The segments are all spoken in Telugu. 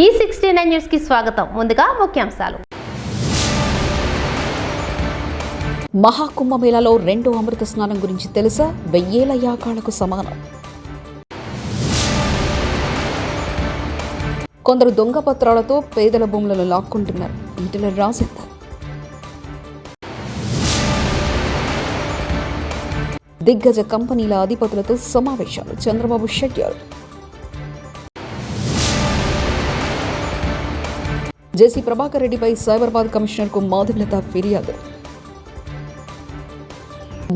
E69 న్యూస్ కి స్వాగతం. ముందుగా ముఖ్యాంశాలు. మహాకుంభమేళాలో రెండో అమృత స్నానం గురించి తెలుసా? 1000 యాగాలకు సమానం. కొందరు దొంగ పత్రాలతో పేదల భూములను లాక్కుంటున్నారు. ఈటెల రాజేందర్. దిగ్గజ కంపెనీల అధిపతులతో సమావేశాలు. చంద్రబాబు షెడ్యూల్. జేసీ ప్రభాకర్ రెడ్డిపై సైబరాబాద్ కమిషనర్కు మాధవిలత ఫిర్యాదు.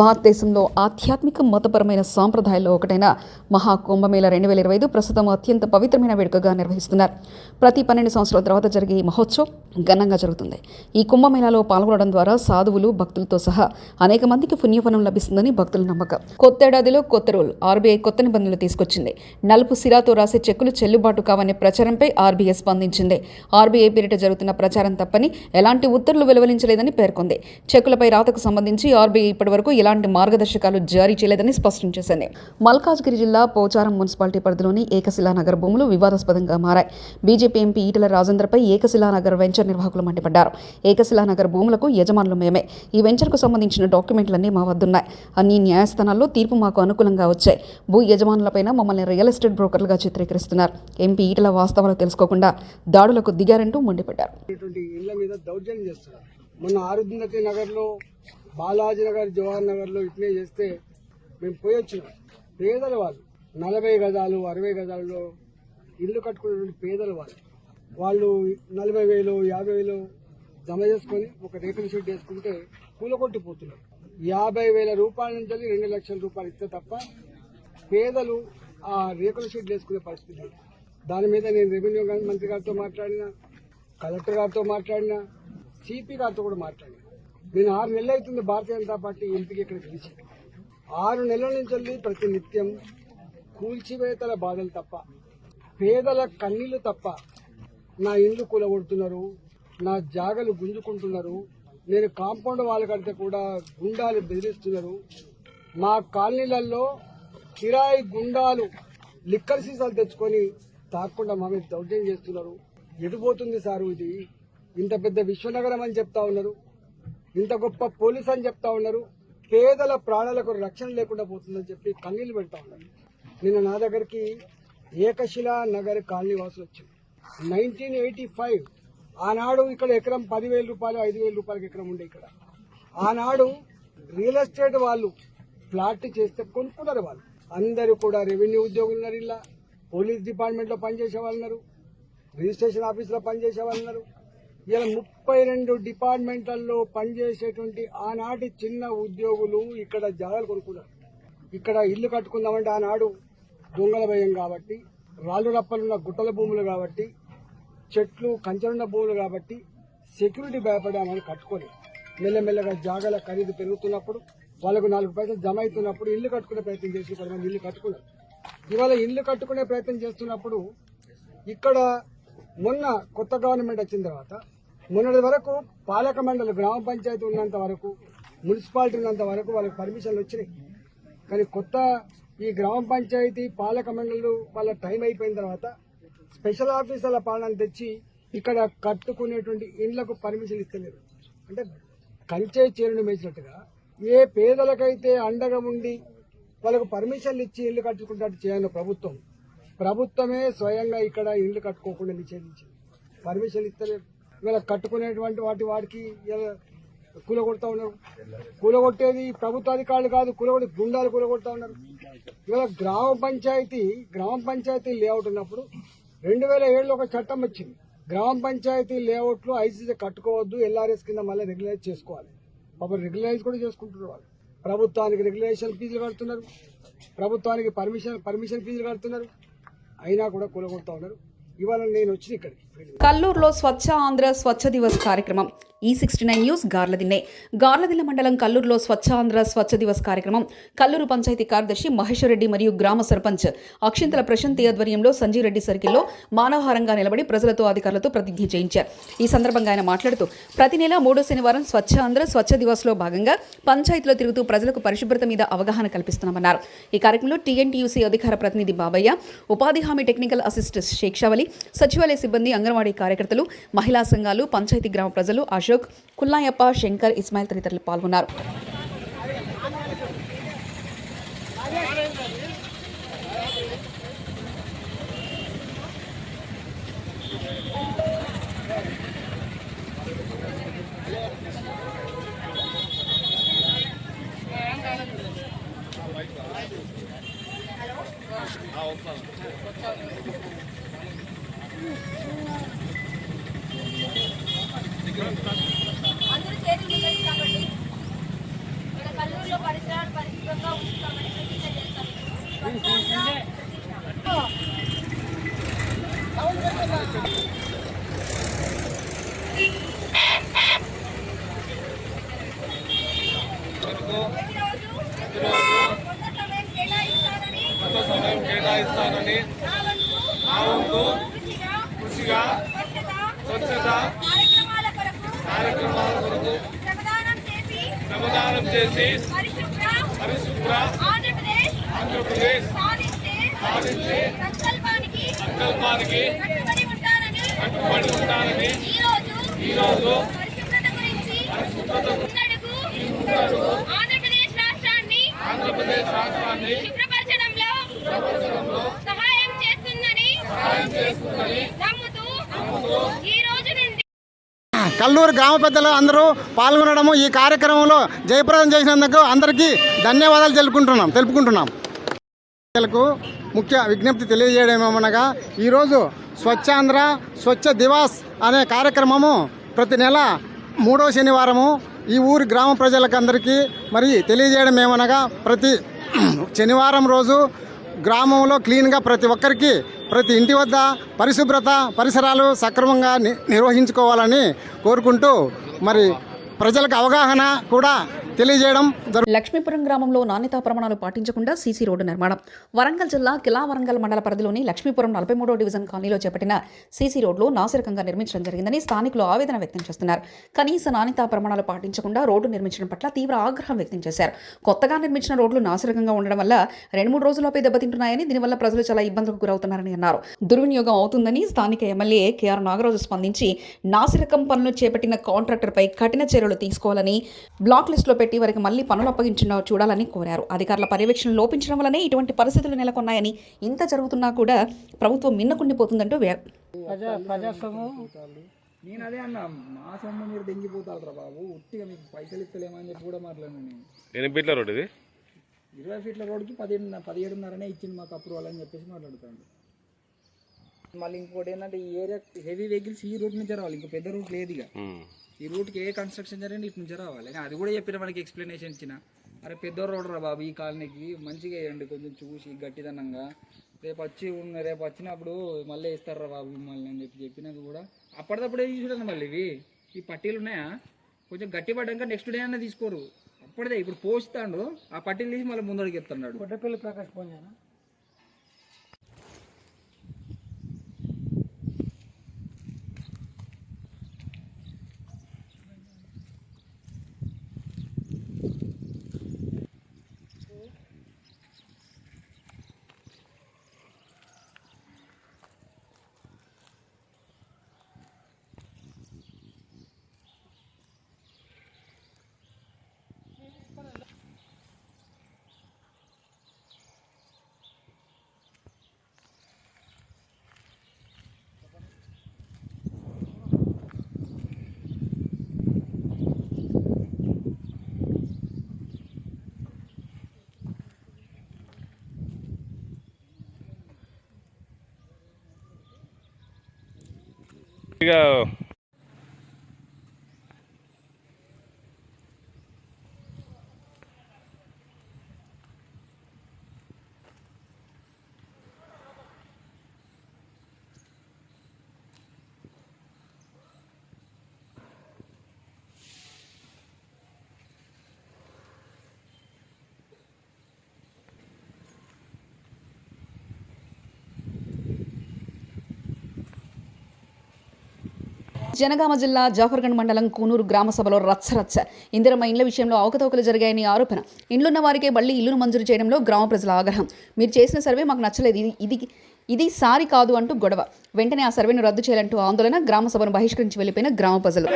భారతదేశంలో ఆధ్యాత్మిక మతపరమైన సాంప్రదాయాల్లో ఒకటైన మహాకుంభమేళా 2025 ప్రస్తుతం అత్యంత పవిత్రమైన వేడుకగా నిర్వహిస్తున్నారు. ప్రతి 12 సంవత్సరాల తర్వాత జరిగే ఈ మహోత్సవం ఘనంగా జరుగుతుంది. ఈ కుంభమేళాలో పాల్గొనడం ద్వారా సాధువులు, భక్తులతో సహా అనేక మందికి పుణ్యఫలం లభిస్తుందని భక్తుల నమ్మకం. కొత్తేడాదిలో కొత్త రూల్. ఆర్బీఐ కొత్త నిబంధనలు తీసుకొచ్చింది. నలుపు సిరాతో రాసే చెక్కులు చెల్లుబాటు కావనే ప్రచారంపై ఆర్బీఐ స్పందించింది. ఆర్బీఐ పేరిట జరుగుతున్న ప్రచారం తప్పని ఎలాంటి ఉత్తర్వులు వెలువరించలేదని పేర్కొంది. చెక్కులపై రాతకు సంబంధించి ఆర్బీఐ ఇప్పటివరకు ఎలాంటి మార్గదర్శకాలు జారీ చేయలేదని స్పష్టం చేసింది. మల్కాజ్గిరి జిల్లా పోచారం మున్సిపాలిటీ పరిధిలోని ఏకశిలానగర్ భూములు వివాదాస్పదంగా మారాయి. బీజేపీ ఎంపీ ఈటెల రాజేందర్పై ఏకశిలానగర్ వెంచర్ నిర్వాహకులు మండిపడ్డారు. ఏకశిలానగర్ భూములకు యజమానులు మేమే. ఈ వెంచర్కు సంబంధించిన డాక్యుమెంట్లన్నీ మా వద్దున్నాయి. అన్ని న్యాయస్థానాల్లో తీర్పు మాకు అనుకూలంగా వచ్చాయి. భూ యజమానులపైన మమ్మల్ని రియల్ ఎస్టేట్ బ్రోకర్లుగా చిత్రీకరిస్తున్నారు. ఎంపీ ఈటెల వాస్తవాలు తెలుసుకోకుండా దాడులకు దిగారంటూ మండిపడ్డారు. మొన్న ఆరుద్నతి నగర్లో, బాలాజీ నగర్, జవహర్ నగర్లో ఇట్లే చేస్తే మేము పోయి వచ్చినాం. పేదల వాళ్ళు 40 గజాలు 60 గజాలలో ఇల్లు కట్టుకునేటువంటి పేదల వాళ్ళు 40,000 50,000 జమ చేసుకొని ఒక రేకుల షెడ్ వేసుకుంటే కూలగొట్టిపోతున్నారు. 50,000 రూపాయల నుంచి 2 లక్షల రూపాయలు ఇస్తే తప్ప పేదలు ఆ రేకుల షెడ్ వేసుకునే పరిస్థితి లేదు. దాని మీద నేను రెవెన్యూ మంత్రి గారితో మాట్లాడినా, కలెక్టర్ గారితో మాట్లాడినా, సిపి గారితో కూడా మాట్లాడినా. నేను 6 నెలలు అవుతుంది భారతీయ జనతా పార్టీ ఎంపీకి ఇక్కడ గెలిచి. 6 నెలల నుంచి ప్రతి నిత్యం కూల్చివేతల బాధలు తప్ప, పేదల కన్నీళ్లు తప్ప, నా ఇండ్లు కూలగొడుతున్నారు, నా జాగలు గుంజుకుంటున్నారు, నేను కాంపౌండ్ వాళ్ళు కడితే కూడా గుండాలు బెదిరిస్తున్నారు, మా కాలనీలలో కిరాయి గుండాలు లిక్కర్ సీసాలు తెచ్చుకొని తాకుండా మా మీద దౌర్జన్యం చేస్తున్నారు. ఎటుపోతుంది సారు ఇది? ఇంత పెద్ద విశ్వనగరం అని చెప్తా ఉన్నారు, ఇంత గొప్ప పోలీస్ అని చెప్తా ఉన్నారు, పేదల ప్రాణాలకు రక్షణ లేకుండా పోతుందని చెప్పి కన్నీళ్లు పెడతా ఉన్నారు. నిన్న నా దగ్గరికి ఏకశిలా నగర్ కాలనీ వాసులు వచ్చింది. 1985 ఆనాడు ఇక్కడ ఎకరం 10,000 రూపాయలు 5,000 రూపాయలకి ఎకరం ఉండే. ఇక్కడ ఆనాడు రియల్ ఎస్టేట్ వాళ్ళు ఫ్లాట్ చేస్తే కొనుక్కున్నారు. వాళ్ళు అందరూ కూడా రెవెన్యూ ఉద్యోగులు ఉన్నారు, ఇలా పోలీస్ డిపార్ట్మెంట్ లో పనిచేసే వాళ్ళు ఉన్నారు, రిజిస్ట్రేషన్ ఆఫీస్ లో పనిచేసే వాళ్ళు ఉన్నారు. ఇలా 32 డిపార్ట్మెంట్లలో పనిచేసేటువంటి ఆనాటి చిన్న ఉద్యోగులు ఇక్కడ జాగాలు కొనుక్కున్నారు. ఇక్కడ ఇల్లు కట్టుకుందామంటే ఆనాడు దొంగల భయం కాబట్టి, రాళ్ళు రప్పలున్న గుట్టల భూములు కాబట్టి, చెట్లు కంచెలున్న భూములు కాబట్టి సెక్యూరిటీ భయపడి ఆమెను కట్టుకొని మెల్లమెల్లగా జాగాల ఖరీదు పెరుగుతున్నప్పుడు, వాళ్ళకు 4 పైసలు జమ అవుతున్నప్పుడు ఇల్లు కట్టుకునే ప్రయత్నం చేసి కొంతమంది ఇల్లు కట్టుకున్నారు. ఇవాళ ఇల్లు కట్టుకునే ప్రయత్నం చేస్తున్నప్పుడు ఇక్కడ మొన్న కొత్త గవర్నమెంట్ వచ్చిన తర్వాత మొన్నటి వరకు పాలక మండలి, గ్రామ పంచాయతీ ఉన్నంత వరకు, మున్సిపాలిటీ ఉన్నంత వరకు వాళ్ళకి పర్మిషన్లు వచ్చినాయి. కానీ కొత్త ఈ గ్రామ పంచాయతీ పాలక మండలి వాళ్ళ టైం అయిపోయిన తర్వాత స్పెషల్ ఆఫీసర్ల పాలనను తెచ్చి ఇక్కడ కట్టుకునేటువంటి ఇండ్లకు పర్మిషన్ ఇస్తలేరు. అంటే కంచే చేరును మేసినట్టుగా ఏ పేదలకైతే అండగా ఉండి వాళ్ళకు పర్మిషన్లు ఇచ్చి ఇల్లు కట్టుకుంటట్టు చేయను ప్రభుత్వమే స్వయంగా ఇక్కడ ఇల్లు కట్టుకోకుండా నిషేధించింది. పర్మిషన్ ఇస్తలేదు. ఇవాళ కట్టుకునేటువంటి వాటికి కూలగొడతా ఉన్నారు. కూలగొట్టేది ప్రభుత్వ అధికారులు కాదు, కూలగొట్టి గుండాలు కూలగొడతా ఉన్నారు. ఇవాళ గ్రామ పంచాయతీ లేఅవుట్ ఉన్నప్పుడు 2007లో ఒక చట్టం వచ్చింది. గ్రామ పంచాయతీ లేఅవుట్లు ఐసీసీ కట్టుకోవద్దు, ఎల్ఆర్ఎస్ కింద మళ్ళీ రెగ్యులైజ్ చేసుకోవాలి. పాపం రెగ్యులైజ్ కూడా చేసుకుంటున్నారు. వాళ్ళు ప్రభుత్వానికి రెగ్యులేషన్ ఫీజులు కడుతున్నారు, ప్రభుత్వానికి పర్మిషన్ ఫీజులు కడుతున్నారు, అయినా కూడా కూలగొడతా ఉన్నారు. ఇవాళ నేను వచ్చిన ఇక్కడికి కల్లూరులో స్వచ్ఛ ఆంధ్ర స్వచ్ఛ దివస్ కార్యక్రమం. E69 న్యూస్ గార్లదిన్నె మండలం కల్లూరులో స్వచ్ఛ ఆంధ్ర స్వచ్ఛ దివస్ కార్యక్రమం కల్లూరు పంచాయతీ కార్యదర్శి మహేశ్వరరెడ్డి మరియు గ్రామ సర్పంచ్ అక్షింతల ప్రశాంతి ఆధ్వర్యంలో సంజీవ్ రెడ్డి సర్కిల్లో మానవహారంగా నిలబడి ప్రజలతో అధికారులతో ప్రతిజ్ఞ చేయించారు. ఈ సందర్భంగా ఆయన మాట్లాడుతూ ప్రతి నెల 3వ శనివారం స్వచ్ఛ ఆంధ్ర స్వచ్ఛ దివస్లో భాగంగా పంచాయతీలో తిరుగుతూ ప్రజలకు పరిశుభ్రత మీద అవగాహన కల్పిస్తున్నామన్నారు. ఈ కార్యక్రమంలో TNTUC అధికార ప్రతినిధి బాబయ్య, ఉపాధి హామీ టెక్నికల్ అసిస్టెంట్ శేక్షావలి, సచివాలయ సిబ్బంది, అంగన్వాడీ కార్యకర్తలు, మహిళా సంఘాలు, పంచాయతీ గ్రామ ప్రజలు, అశోక్, కుల్లాయప్ప, శంకర్, ఇస్మాయిల్ తదితరులు పాల్గొన్నారు. అందరూ చేతులు ముందండి కాబట్టి మన కల్లూరులో పరిసరాలు పరిశుభ్రంగా ఉంచుతామని ప్రతిజ్ఞ చేస్తాం. కొంత సమయం కేటాయిస్తానని నా వంతు కృషిగా స్వచ్ఛత కార్యక్రమాల కొరకు శ్రమదానం చేసి పరిశుభ్ర ఆంధ్రప్రదేశ్ సాధించే సంకల్పానికి కట్టుబడి ఉంటానని ఈరోజు పరిశుభ్రత గురించి ఆంధ్రప్రదేశ్ రాష్ట్రాన్ని శుభ్రపరచడంలో సహాయం చేస్తుందని నమ్ముతూ ఈ రోజు నుండి కల్లూరు గ్రామ పెద్దలు అందరూ పాల్గొనడము, ఈ కార్యక్రమంలో జయప్రదం చేసినందుకు అందరికీ ధన్యవాదాలు తెలుపుకుంటున్నాం. ప్రజలకు ముఖ్య విజ్ఞప్తి తెలియజేయడం ఏమనగా ఈరోజు స్వచ్ఛాంధ్ర స్వచ్ఛ దివాస్ అనే కార్యక్రమము ప్రతి నెల 3వ శనివారము ఈ ఊరి గ్రామ ప్రజలకు అందరికీ మరి తెలియజేయడం ఏమనగా ప్రతి శనివారం రోజు గ్రామంలో క్లీన్గా ప్రతి ఒక్కరికి ప్రతి ఇంటి వద్ద పరిశుభ్రత పరిసరాలు సక్రమంగా నిర్వహించుకోవాలని కోరుకుంటూ మరి ప్రజలకు అవగాహన కూడా తెలియజేయడం లక్ష్మీపురం గ్రామంలో నాణ్యతా ప్రమాణాలు పాటించకుండా సీసీ రోడ్డు నిర్మాణం. వరంగల్ జిల్లా కిలా వరంగల్ మండల పరిధిలోని లక్ష్మీపురం 43వ డివిజన్ కాలనీలో చేపట్టిన సీసీ రోడ్లు నాసిరకంగా నిర్మించడం జరిగిందని స్థానికులు ఆవేదన వ్యక్తం చేస్తున్నారు. కనీస నాణ్యతా ప్రమాణాలు పాటించకుండా రోడ్డు నిర్మించడం పట్ల తీవ్ర ఆగ్రహం వ్యక్తం చేశారు. కొత్తగా నిర్మించిన రోడ్లు నాసిరకంగా ఉండడం వల్ల 2-3 రోజుల్లోపే దెబ్బతింటున్నాయని, దీనివల్ల ప్రజలు చాలా ఇబ్బందులకు గురవుతున్నారని అన్నారు. దుర్వినియోగం అవుతుందని స్థానిక ఎమ్మెల్యే KR నాగరాజు స్పందించి నాసిరకం పనులు చేపట్టిన కాంట్రాక్టర్పై కఠిన చర్యలు తీసుకోవాలని, బ్లాక్ లిస్టులో పెట్టి వారికి మళ్లీ పనులు అప్పగించిన చూడాలని కోరారు. అధికారుల పర్యవేక్షణ లోపించడం వల్లనే ఇటువంటి పరిస్థితులు నెలకొన్నాయని, ఇంత జరుగుతున్నా కూడా ప్రభుత్వం మిన్నకుండిపోతుందంటూ నేను అదే అన్నా, మా సొమ్ము మీరు దెంగిపోతారు బాబు, ఉట్టిగా మీకు పైసలు ఇస్తలేమని చెప్పి కూడా మాట్లాడాను. నేను 8 ఫీట్ల రోడ్ ఇది 20 ఫీట్ల రోడ్డుకి 17.5 ఇచ్చింది మాకు అప్రూవల్ అని చెప్పేసి మాట్లాడుతాను. మళ్ళీ ఇంకోటి ఏంటంటే ఈ ఏరియా హెవీ వెహికల్స్ ఈ రూట్ నుంచి రావాలి, ఇంకో పెద్ద రూట్ లేదు. ఇక ఈ రూట్కి ఏ కన్స్ట్రక్షన్ జరిగింది ఇటు నుంచి రావాలి. అది కూడా చెప్పిన మనకి ఎక్స్ప్లెనేషన్ ఇచ్చిన, అరే పెద్ద రోడ్ రా బాబు, ఈ కాలనీకి మంచిగా వేయండి, కొంచెం చూసి గట్టిదనంగా, రేపు వచ్చినప్పుడు మళ్ళీ వేస్తారా బాబు మిమ్మల్ని అని చెప్పినాక కూడా అప్పటిదప్పుడే తీసుకుంటాను. మళ్ళీ ఈ పట్టీలు ఉన్నాయా, కొంచెం గట్టి పడ్డాక నెక్స్ట్ డే అన్న తీసుకోరు. అప్పటిదే ఇప్పుడు పోస్తాడు, ఆ పట్టీలు తీసి మళ్ళీ ముందడికి ఎత్తున్నాడు. కొట్టపల్లి ప్రకాష్ ఫోన్ చేయనా? ఇక జనగామ జిల్లా జాఫర్గంజ్ మండలం కూనూరు గ్రామ సభలో రచ్చరచ్చ. ఇందిరమ్మ ఇండ్ల విషయంలో అవకతవకలు జరిగాయని ఆరోపణ. ఇండ్లున్న వారికే మళ్లీ ఇల్లును మంజూరు చేయడంలో గ్రామ ప్రజల ఆగ్రహం. మీరు చేసిన సర్వే మాకు నచ్చలేదు, ఇది సారి కాదు అంటూ గొడవ. వెంటనే ఆ సర్వేను రద్దు చేయాలంటూ ఆందోళన. గ్రామ సభను బహిష్కరించి వెళ్లిపోయిన గ్రామ ప్రజలు.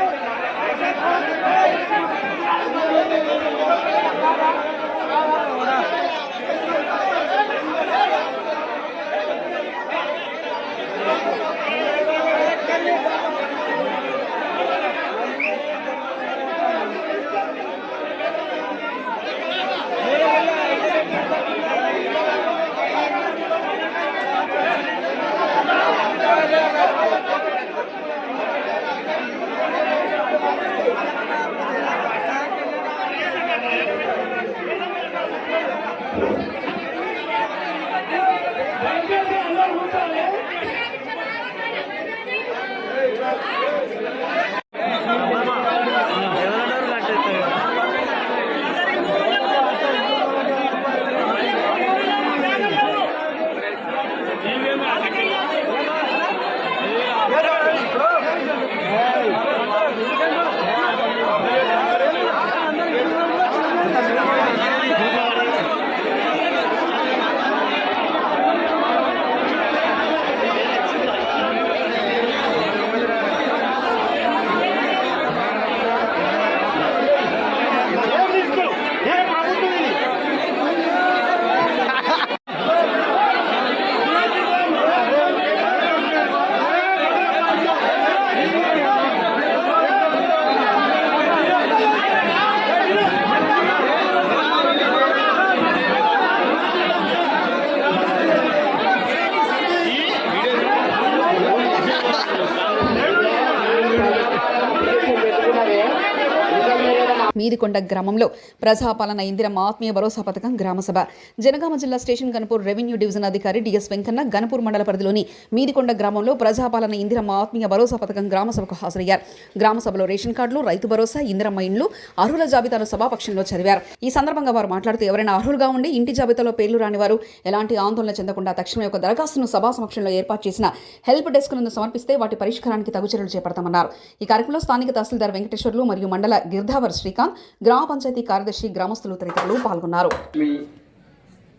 మీదికొండ గ్రామంలో ప్రజాపాలన ఇందిరమ్మ ఆత్మీయ భరోసా పథకం గ్రామసభ. జనగామ జిల్లా స్టేషన్ గణపూర్ రెవెన్యూ డివిజన్ అధికారి డిఎస్ వెంకన్న గణపూర్ మండల పరిధిలోని మీదికొండ గ్రామంలో ప్రజాపాలన ఇందిరమ్మ ఆత్మీయ భరోసా పథకం గ్రామసభకు హాజరయ్యారు. గ్రామసభలో రేషన్ కార్డులు, రైతు భరోసా, ఇందిరమ్మ ఇండ్లు, అర్హుల జాబితాను సభాపక్షంలో చదివారు. ఈ సందర్భంగా వారు మాట్లాడుతూ ఎవరైనా అర్హులుగా ఉండి ఇంటి జాబితాలో పేర్లు రాని వారు ఎలాంటి ఆందోళన చెందకుండా తక్షణమే ఒక దరఖాస్తును సభా సమక్షంలో ఏర్పాటు చేసిన హెల్ప్ డెస్క్ నందు సమర్పిస్తే వాటి పరిష్కారానికి తగు చర్యలు చేపడతామన్నారు. ఈ కార్యక్రమంలో స్థానిక తహసీల్దార్ వెంకటేశ్వర్లు మరియు మండల గిర్ధావర్ శ్రీకాంత్, గ్రామ పంచాయతీ కార్యదర్శి, గ్రామస్తులు తదితరులు పాల్గొన్నారు.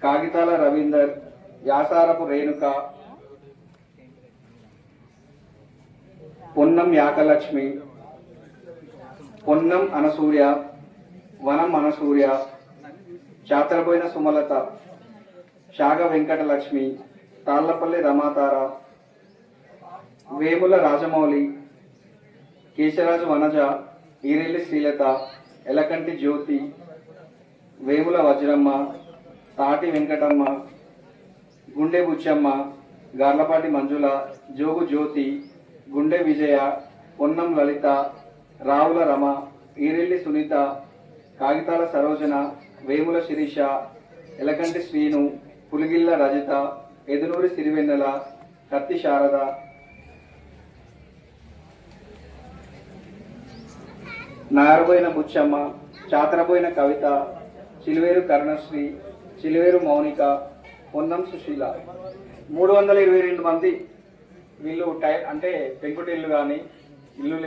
కాగితాల రవీందర్, యాసారపు రేణుక, పొన్నం యాకలక్ష్మి, పొన్నం అనసూయ, వనం అనసూయ, చాత్రబోయిన సుమలత, శాగ వెంకటలక్ష్మి, తాళ్లపల్లి రమాతార, వేముల రాజమౌళి, కేశరాజు వనజ, ఈరెల్లి శ్రీలత, ఎలకంటి జ్యోతి, వేముల వజ్రమ్మ, తాటి వెంకటమ్మ, గుండె బుచ్చమ్మ, గార్లపాటి మంజుల, జోగు జ్యోతి, గుండె విజయ, పొన్నం లలిత, రావుల రమ, ఈరెల్లి సునీత, కాగితాల సరోజన, వేముల శిరీష, ఎలకంటి శ్రీను, పులిగిల్ల రజిత, ఎదునూరి సిరివెన్నెల, కత్తి శారద, నారబోయిన బుచ్చమ్మ, చాతరబోయిన కవిత, చిలువేరు కరుణశ్రీ, చిలువేరు మౌనిక, పొన్నం సుశీల. 322 మంది వీళ్ళు అంటే పెంకుటిల్లు కానీ ఇల్లు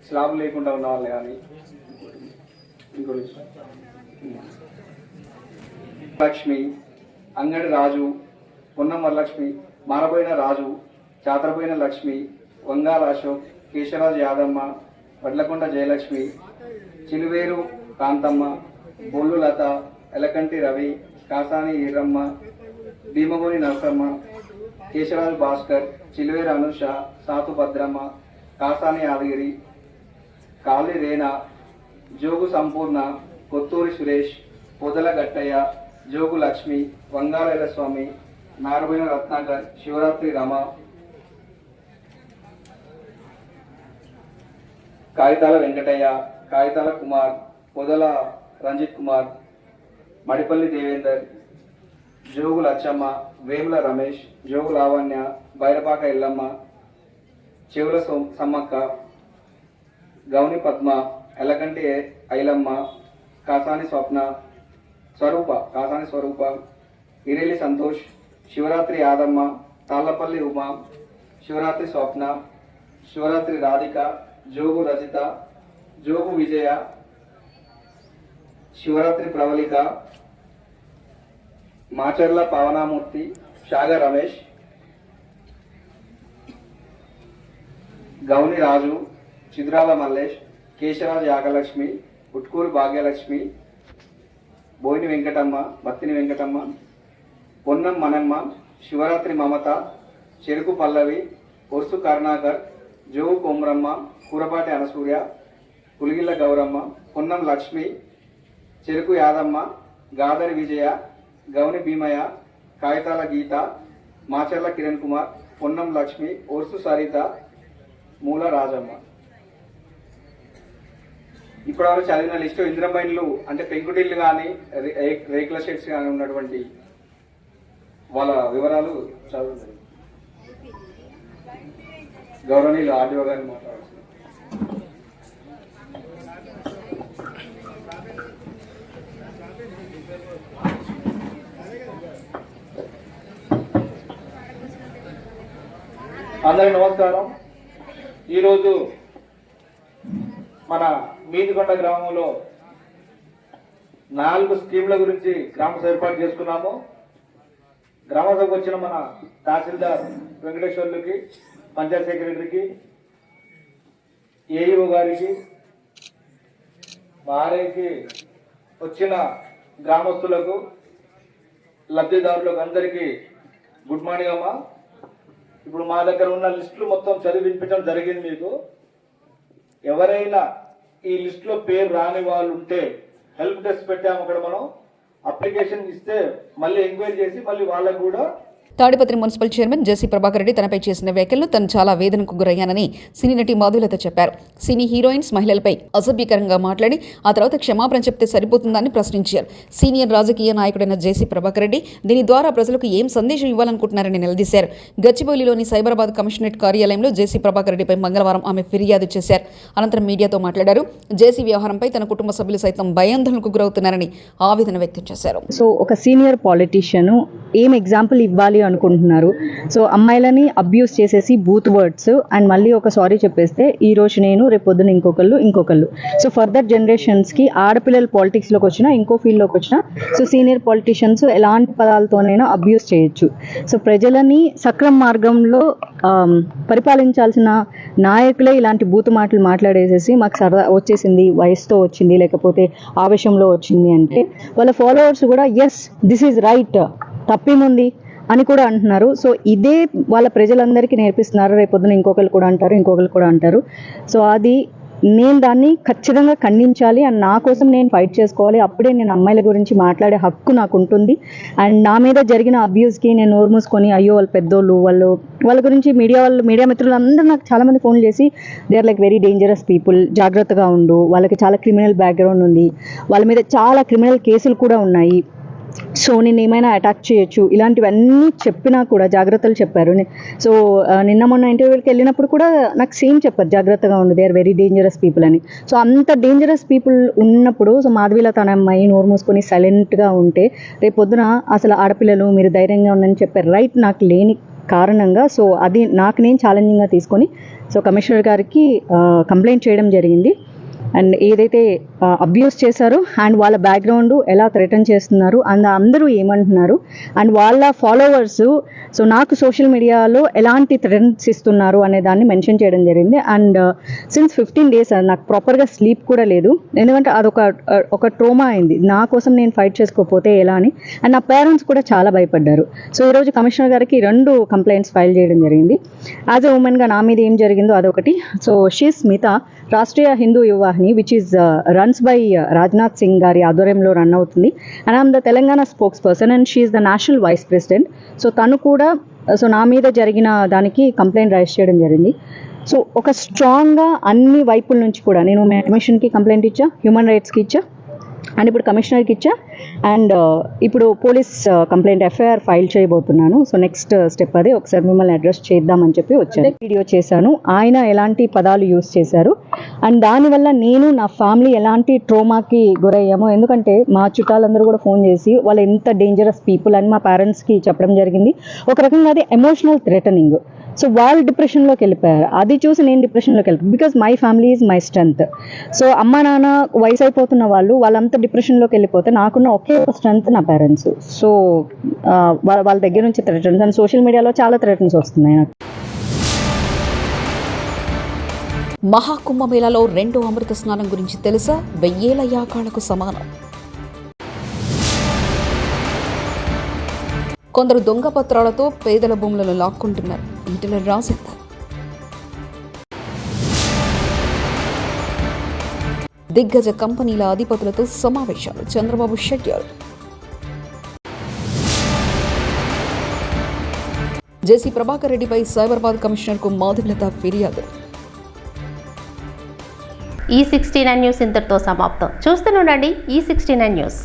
స్లాబ్ లేకుండా ఉన్న వాళ్ళు కానీ లక్ష్మి, అంగడి రాజు, పొన్నం వరలక్ష్మి, మారబోయిన రాజు, చాతరబోయిన లక్ష్మి, వంగాల అశోక్, కేశరాజు యాదమ్మ, వడ్లకొండ జయలక్ష్మి, చిలువేరు కాంతమ్మ, బొల్లు లత, ఎలకంటి రవి, కాసాని ఈరమ్మ, భీమగోని నరసమ్మ, కేశరాజు భాస్కర్, చిలువేరు అనుష, సాతు భద్రమ్మ, కాసాని యాదగిరి, కాళి రేణ, జోగు సంపూర్ణ, కొత్తూరి సురేష్, పొదల గట్టయ్య, జోగు లక్ష్మి, వంగాల స్వామి, నారబోయిన రత్నాకర్, శివరాత్రి రమ, కాగితాల వెంకటయ్య, కాగితాల కుమార్, పొదల రంజిత్ కుమార్, మడిపల్లి దేవేందర్, జోగు లచ్చమ్మ, వేముల రమేష్, జోగు లావణ్య, బైరపాక ఎల్లమ్మ, చెవుల సమ్మక్క, గౌని పద్మ, ఎలకంటి ఐలమ్మ, కాసాని స్వరూప, ఇరెల్లి సంతోష్, శివరాత్రి యాదమ్మ, తాళ్లపల్లి ఉమా, శివరాత్రి స్వప్న, శివరాత్రి రాధిక, జోగు రజిత, జోగు విజయ, శివరాత్రి ప్రవళిక, మాచర్ల పవనామూర్తి, షాగ రమేష్, గౌని రాజు, చిద్రాల మల్లేష్, కేశరాజ్ యాగలక్ష్మి, ఉట్కూరు భాగ్యలక్ష్మి, బోయిని వెంకటమ్మ, బత్తిని వెంకటమ్మ, పొన్నం మనమ్మ, శివరాత్రి మమత, చెరుకు పల్లవి, ఒర్సు కరుణాకర్, జోగు కొమ్రమ్మ, కూరపాటి అనసూయ, పులిగిల్ల గౌరమ్మ, పొన్నం లక్ష్మి, చెరుకు యాదమ్మ, గాదరి విజయ, గౌని భీమయ్య, కాగితాల గీత, మాచర్ల కిరణ్ కుమార్, పొన్నం లక్ష్మి, ఒర్సు సరిత, మూల రాజమ్మ. ఇప్పటివరకు చదివిన లిస్టు ఇంద్రమైన్లు అంటే పెంకుటిల్లు కానీ రేకుల షెడ్స్ కానీ ఉన్నటువంటి వాళ్ళ వివరాలు చదువుతుంది. గౌరవనీయులు ఆర్డీఓ గారిని మాట్లాడుతున్నారు. అందరికి నమస్కారం. ఈరోజు మన మీదికొండ గ్రామంలో 4 స్కీమ్ల గురించి గ్రామ సభ ఏర్పాటు చేసుకున్నాము. గ్రామ సభకు వచ్చిన మన తహసీల్దార్ వెంకటేశ్వర్లకి, పంచాయత్ సెక్రటరీకి, ఏఈఓ గారికి, మారేకి వచ్చిన గ్రామస్తులకు, లబ్ధిదారులకు అందరికీ గుడ్ మార్నింగ్ అమ్మా. ఇప్పుడు మా దగ్గర ఉన్న లిస్టులు మొత్తం చదివి వినిపించడం జరిగింది మీకు. ఎవరైనా ఈ లిస్టులో పేరు రాని వాళ్ళు ఉంటే హెల్ప్ డెస్క్ పెట్టాము. అక్కడ మనం అప్లికేషన్ ఇస్తే మళ్ళీ ఎంక్వైరీ చేసి మళ్ళీ వాళ్ళకు కూడా. తాడిపత్రి మున్సిపల్ చైర్మన్ జేసీ ప్రభాకర్ రెడ్డి తనపై చేసిన వ్యాఖ్యలను తను చాలా వేదనకు గురయ్యానని సినీ నటి మాధులత చెప్పారు. సినీ హీరోయిన్స్ మహిళలపై అసభ్యకరంగా మాట్లాడి ఆ తర్వాత క్షమాపణ చెప్తే సరిపోతుందని ప్రశ్నించారు. సీనియర్ రాజకీయ నాయకుడైన జేసీ ప్రభాకర్ రెడ్డి దీని ద్వారా ప్రజలకు ఏం సందేశం ఇవ్వాలనుకుంటున్నారని నిలదీశారు. గచ్చిబౌలిలోని సైబరాబాద్ కమిషనరేట్ కార్యాలయంలో జేసీ ప్రభాకర్ రెడ్డిపై మంగళవారం ఆమె ఫిర్యాదు చేశారు. అనంతరం మీడియాతో మాట్లాడారు. జేసీ వ్యవహారంపై తన కుటుంబ సభ్యులు సైతం భయాందోళనకు గురవుతున్నారని ఆవేదన వ్యక్తం చేశారు. సో ఒక సీనియర్ పాలిటీషియన్ ఏం ఎగ్జాంపుల్ ఇవ్వాలి అనుకుంటున్నారు? సో అమ్మాయిలని అబ్యూస్ చేసేసి బూత్ వర్డ్స్ అండ్ మళ్ళీ ఒక సారీ చెప్పేస్తే ఈ రోజు నేను రేపు పొద్దున ఇంకొకళ్ళు. సో ఫర్దర్ జనరేషన్స్కి ఆడపిల్లలు పాలిటిక్స్లోకి వచ్చినా ఇంకో ఫీల్డ్లోకి వచ్చినా సో సీనియర్ పాలిటీషియన్స్ ఎలాంటి పదాలతోనైనా అబ్యూస్ చేయొచ్చు. సో ప్రజలని సక్రమ మార్గంలో పరిపాలించాల్సిన నాయకులే ఇలాంటి బూత్ మాటలు మాట్లాడేసేసి మాకు సరదా వచ్చేసింది, వయసుతో వచ్చింది, లేకపోతే ఆవేశంలో వచ్చింది అంటే వాళ్ళ ఫాలోవర్స్ కూడా ఎస్ దిస్ ఈజ్ రైట్, తప్పేముంది అని కూడా అంటున్నారు. సో ఇదే వాళ్ళ ప్రజలందరికీ నేర్పిస్తున్నారు. రేపొద్దున ఇంకొకరు కూడా అంటారు. సో అది నేను దాన్ని ఖచ్చితంగా ఖండించాలి అండ్ నా కోసం నేను ఫైట్ చేసుకోవాలి. అప్పుడే నేను అమ్మాయిల గురించి మాట్లాడే హక్కు నాకు ఉంటుంది. అండ్ నా మీద జరిగిన అబ్యూస్కి నేను నోరు మూసుకొని అయ్యో వాళ్ళు పెద్దోళ్ళు, వాళ్ళ గురించి మీడియా మిత్రులు అందరూ నాకు చాలామంది ఫోన్ చేసి they are like very dangerous people, జాగ్రత్తగా ఉండు, వాళ్ళకి చాలా క్రిమినల్ బ్యాక్గ్రౌండ్ ఉంది, వాళ్ళ మీద చాలా క్రిమినల్ కేసులు కూడా ఉన్నాయి, సో నేను ఏమైనా అటాక్ చేయొచ్చు, ఇలాంటివన్నీ చెప్పినా కూడా జాగ్రత్తలు చెప్పారు. సో నిన్న మొన్న ఇంటర్వ్యూకి వెళ్ళినప్పుడు కూడా నాకు సేమ్ చెప్పారు, జాగ్రత్తగా ఉండు, they are very dangerous people అని. సో అంత డేంజరస్ పీపుల్ ఉన్నప్పుడు సో మాధవీల తన అమ్మాయి నోరు మూసుకొని సైలెంట్గా ఉంటే రేపు పొద్దున అసలు ఆడపిల్లలు మీరు ధైర్యంగా ఉండని చెప్పే రైట్ నాకు లేని కారణంగా సో అది నాకు నేను ఛాలెంజింగ్గా తీసుకొని సో కమిషనర్ గారికి కంప్లైంట్ చేయడం జరిగింది. అండ్ ఏదైతే అబ్యూస్ చేశారో అండ్ వాళ్ళ బ్యాక్గ్రౌండ్ ఎలా థ్రెటన్ చేస్తున్నారు అండ్ అందరూ ఏమంటున్నారు అండ్ వాళ్ళ ఫాలోవర్స్ సో నాకు సోషల్ మీడియాలో ఎలాంటి థ్రెటన్స్ ఇస్తున్నారు అనే దాన్ని మెన్షన్ చేయడం జరిగింది. అండ్ సిన్స్ 15 days నాకు ప్రాపర్గా స్లీప్ కూడా లేదు, ఎందుకంటే అదొక ట్రోమా అయింది. నా కోసం నేను ఫైట్ చేసుకోకపోతే ఎలా అని. అండ్ నా పేరెంట్స్ కూడా చాలా భయపడ్డారు. సో ఈరోజు కమిషనర్ గారికి 2 కంప్లైంట్స్ ఫైల్ చేయడం జరిగింది. యాజ్ ఎ ఉమెన్గా నా మీద ఏం జరిగిందో అదొకటి. So she Smitha, Rashtriya Hindu Yuvavahini which is runs by Rajnath Singh గారి ఆధ్వర్యంలో రన్ అవుతుంది. And I'm the Telangana spokesperson and she is the national vice president. So తను కూడా సో నా మీద జరిగిన దానికి కంప్లైంట్ రైజ్ చేయడం జరిగింది. సో ఒక స్ట్రాంగ్గా అన్ని వైపుల నుంచి కూడా నేను కమిషన్కి కంప్లైంట్ ఇచ్చా, హ్యూమన్ రైట్స్కి ఇచ్చా అండ్ ఇప్పుడు కమిషనర్కి ఇచ్చా అండ్ ఇప్పుడు పోలీస్ కంప్లైంట్ ఎఫ్ఐఆర్ ఫైల్ చేయబోతున్నాను. సో నెక్స్ట్ స్టెప్ అదే, ఒకసారి మిమ్మల్ని అడ్రస్ చేద్దామని చెప్పి వచ్చాను. వీడియో చేశాను, ఆయన ఎలాంటి పదాలు యూజ్ చేశారు అండ్ దానివల్ల నేను నా ఫ్యామిలీ ఎలాంటి ట్రోమాకి గురయ్యామో. ఎందుకంటే మా చుట్టాలందరూ కూడా ఫోన్ చేసి వాళ్ళు ఎంత డేంజరస్ పీపుల్ అని మా పేరెంట్స్కి చెప్పడం జరిగింది. ఒక రకంగా అది ఎమోషనల్ థ్రెటనింగ్. సో వాళ్ళు డిప్రెషన్లోకి వెళ్ళిపోయారు. అది చూసి నేను డిప్రెషన్లోకి వెళ్ళిపోయాను. Because my family is my strength. So అమ్మ నాన్న వయసు అయిపోతున్న వాళ్ళంతా డిప్రెషన్లోకి వెళ్ళిపోతే నాకున్న ఒకే స్ట్రెంత్ నా పేరెంట్స్. సో వాళ్ళ దగ్గర నుంచి థ్రెటన్స్ అండ్ సోషల్ మీడియాలో చాలా థ్రెటన్స్ వస్తున్నాయి నాకు. మహాకుంభమేళాలో రెండో అమృత స్నానం గురించి తెలుసా? 1000 యాగాలకు సమానం. కొందరు దొంగ పత్రాలతో పేదల భూములను లాక్కుంటున్నారు. ఈటెల రాజేందర్. దిగ్గజ కంపెనీల అధిపతులతో సమావేశాలు. చంద్రబాబు షెడ్యూల్. జేసీ ప్రభాకర్ రెడ్డిపై సైబరాబాద్ కమిషనర్కు మాధవలత ఫిర్యాదు. ఈ 69 న్యూస్ ఇంతటితో సమాప్తం. చూస్తూనే ఉండండి ఈ 69 న్యూస్.